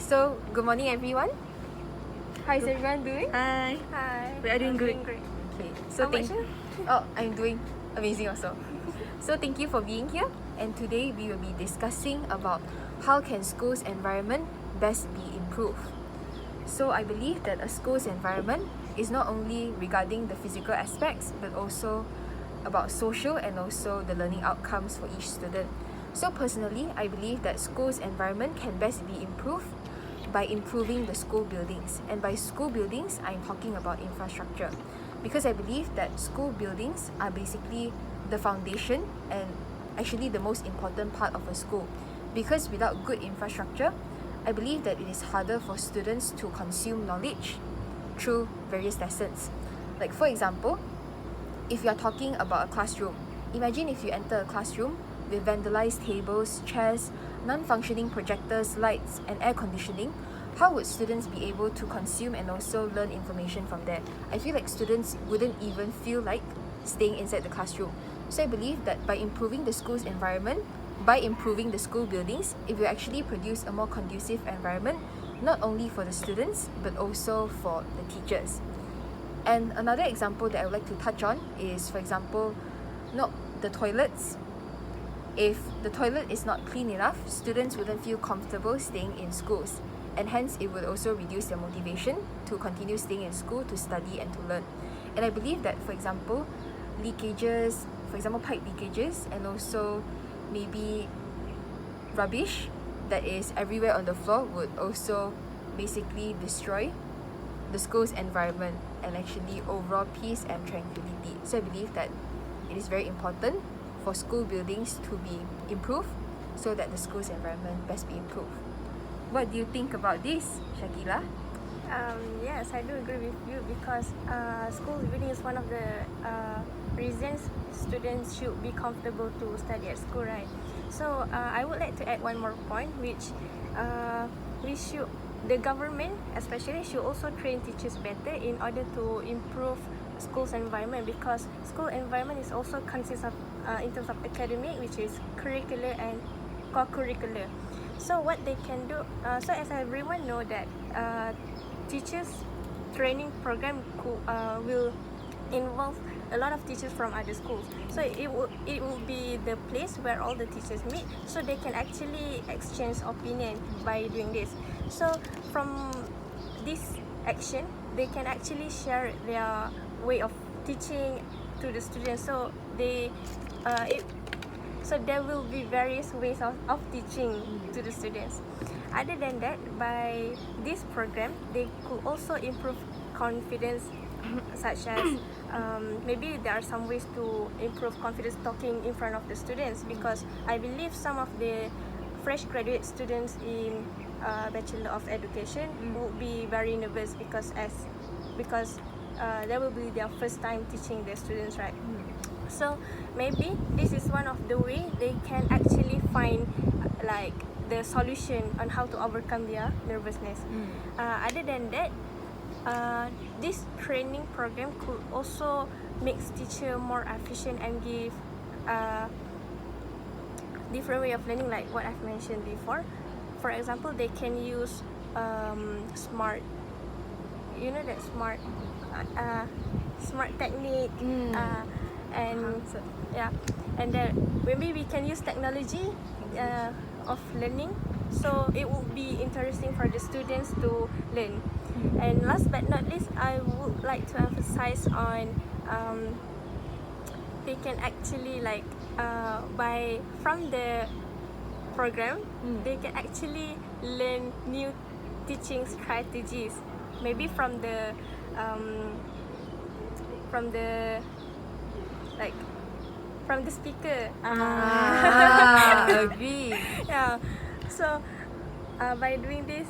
so good morning everyone. How is everyone doing? Hi. Hi. We are doing good. Doing great. Okay. So I'm doing amazing also. So thank you for being here, and today we will be discussing about how can school's environment best be improved. So I believe that a school's environment is not only regarding the physical aspects but also about social and also the learning outcomes for each student. So personally, I believe that school's environment can best be improved by improving the school buildings. And by school buildings, I'm talking about infrastructure. Because I believe that school buildings are basically the foundation and actually the most important part of a school. Because without good infrastructure, I believe that it is harder for students to consume knowledge through various lessons. Like for example, if you are talking about a classroom, imagine if you enter a classroom with vandalized tables, chairs, non-functioning projectors, lights, and air conditioning. How would students be able to consume and also learn information from there? I feel like students wouldn't even feel like staying inside the classroom. So I believe that by improving the school's environment, by improving the school buildings, it will actually produce a more conducive environment, not only for the students, but also for the teachers. And another example that I would like to touch on is, for example, the toilets. If the toilet is not clean enough, students wouldn't feel comfortable staying in schools, and hence it would also reduce their motivation to continue staying in school to study and to learn. And I believe that, for example, leakages, for example pipe leakages, and also maybe rubbish that is everywhere on the floor would also basically destroy the school's environment and actually overall peace and tranquility. So I believe that it is very important for school buildings to be improved so that the school's environment best be improved. What do you think about this, Shakila? Yes, I do agree with you because school building is one of the reasons students should be comfortable to study at school, right? So I would like to add one more point, which the government especially should also train teachers better in order to improve school's environment, because school environment is also consists of in terms of academic, which is curricular and co-curricular. So what they can do, so as everyone know that teachers training program will involve a lot of teachers from other schools. So it will be the place where all the teachers meet, so they can actually exchange opinion by doing this. So from this action, they can actually share their way of teaching to the students. So so there will be various ways of teaching to the students. Other than that, by this program, they could also improve confidence, such as maybe there are some ways to improve confidence talking in front of the students, because I believe some of the fresh graduate students in Bachelor of Education will be very nervous because that will be their first time teaching their students, right? So maybe this is one of the way they can actually find like the solution on how to overcome their nervousness. Other than that, this training program could also make teacher more efficient and give different way of learning, like what I've mentioned before. For example, they can use smart, smart technique, and then maybe we can use technology of learning, so it will be interesting for the students to learn. And last but not least, I would like to emphasize on they can actually from the program, they can actually learn new teaching strategies, maybe from the speaker. Agree. Yeah. So by doing this,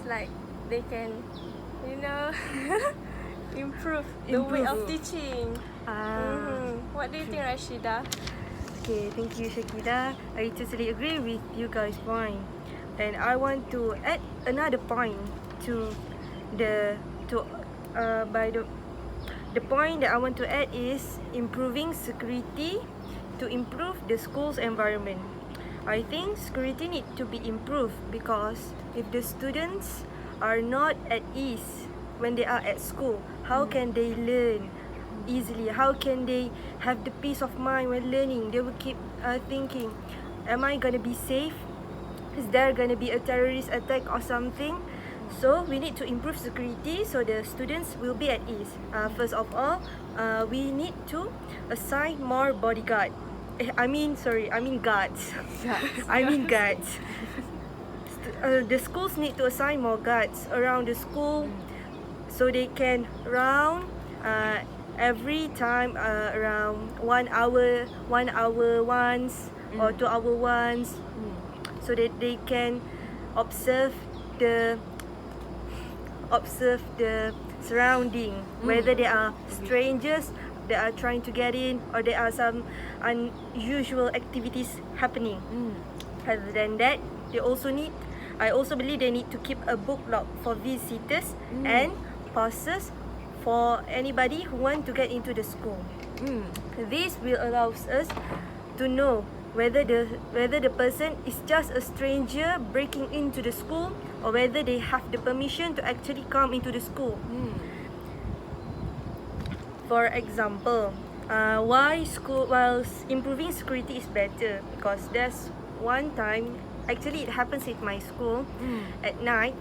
they can, improve the way of teaching. What do you think, Rashida? Okay, thank you, Shakida. I totally agree with you guys' point, and I want to add another point to the point that I want to add is improving security to improve the school's environment. I think security need to be improved because if the students are not at ease when they are at school, how can they learn easily? How can they have the peace of mind when learning? They will keep thinking, am I going to be safe? Is there going to be a terrorist attack or something? So we need to improve security so the students will be at ease. First of all, we need to assign more bodyguard. I mean guards. I mean guards. The schools need to assign more guards around the school so they can round every time around 1 hour once or 2 hour once, so that they can observe the surrounding, whether there are strangers that are trying to get in or there are some unusual activities happening. Other than that, I also believe they need to keep a book log for visitors and passes for anybody who want to get into the school. This will allow us to know whether the person is just a stranger breaking into the school or whether they have the permission to actually come into the school. For example, why improving security is better, because there's one time, actually it happens at my school at night.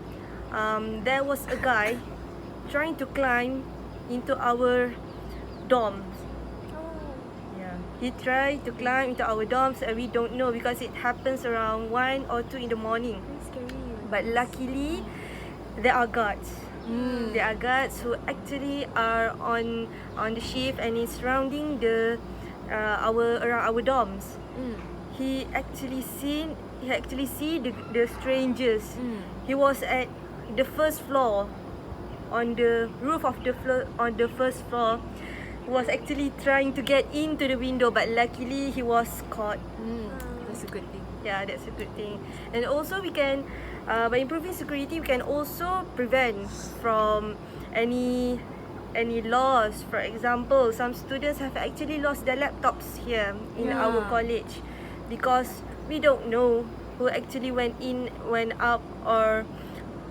There was a guy trying to climb into our dorms. Yeah, he tried to climb into our dorms and we don't know because it happens around 1 or 2 in the morning. But luckily, there are guards. There are guards who actually are on the shift and is surrounding around our dorms. He actually see the strangers. He was at the first floor, on the roof of the floor, on the first floor. He was actually trying to get into the window, but luckily he was caught. That's a good thing. Yeah, that's a good thing. And also we can, by improving security, we can also prevent from any loss. For example, some students have actually lost their laptops here in our college because we don't know who actually went up or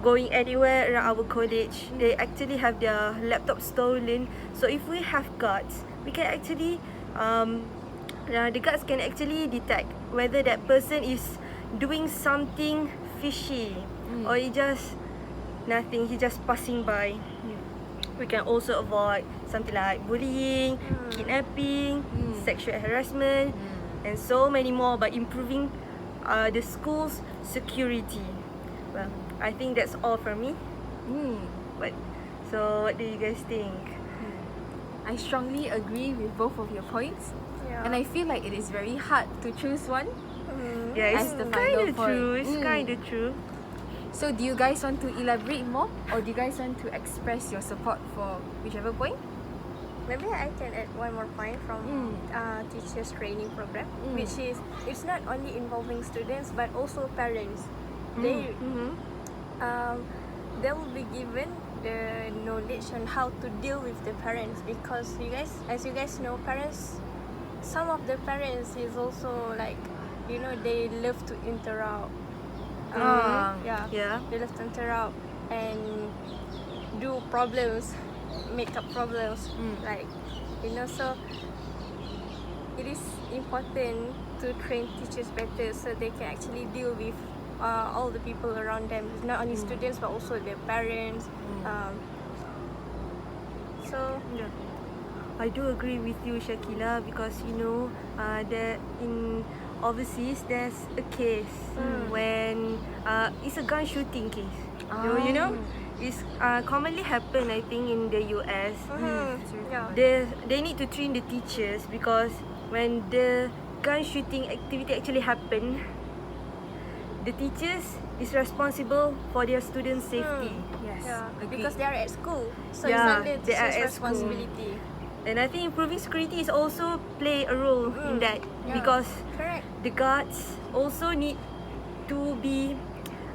going anywhere around our college. They actually have their laptop stolen. So if we have guards, we can actually the guards can actually detect whether that person is doing something fishy or he just nothing, he just passing by. We can also avoid something like bullying, kidnapping, sexual harassment, and so many more by improving the school's security. Well, I think that's all from me. So what do you guys think? I strongly agree with both of your points. Yeah. And I feel like it is very hard to choose one. Yeah, it's As the final kind of point. true. It's kind of true. So do you guys want to elaborate more, or do you guys want to express your support for whichever point? Maybe I can add one more point from teachers training program, which is it's not only involving students but also parents. They will be given the knowledge on how to deal with the parents, because as you guys know, some of the parents is also like, they love to interrupt. They love to interrupt and do problems, make up problems, so it is important to train teachers better so they can actually deal with all the people around them, not only students but also their parents. I do agree with you, Shakila, because that in overseas there's a case when it's a gun shooting case. It's commonly happen, I think, in the US. They need to train the teachers because when the gun shooting activity actually happen, the teachers is responsible for their students' safety. Because they are at school, so Yeah, it's not the they are teacher's at school. responsibility. And I think improving security is also play a role in that, because Correct. the guards also need to be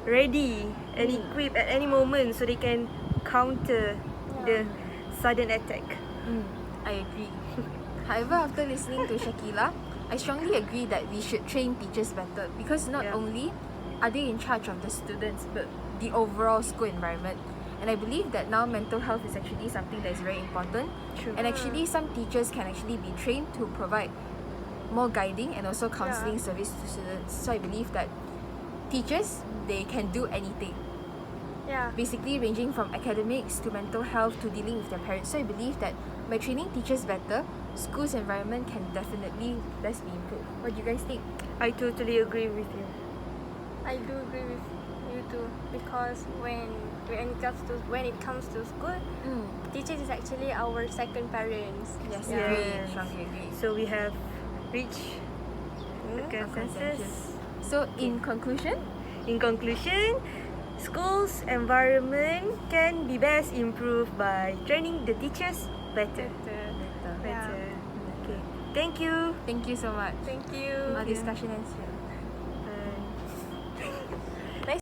ready and equipped at any moment so they can counter the sudden attack. I agree. However, after listening to Shakila, I strongly agree that we should train teachers better, because not only are they in charge of the students, but the overall school environment. And I believe that now mental health is actually something that is very important. True. And actually some teachers can actually be trained to provide more guiding and also counseling service to students. So I believe that teachers, they can do anything, Yeah. basically ranging from academics to mental health to dealing with their parents. So I believe that by training teachers better, school's environment can definitely best be improved. What do you guys think? I totally agree with you. I do agree with you too, because when it comes to school, teachers is actually our second parents. Yes, Yeah. agree. Strongly agree. So we have reached a consensus. So in conclusion, In conclusion, schools' environment can be best improved by training the teachers better. Yeah. Okay. Thank you. thank you so much. Thank you. Our discussion ends here.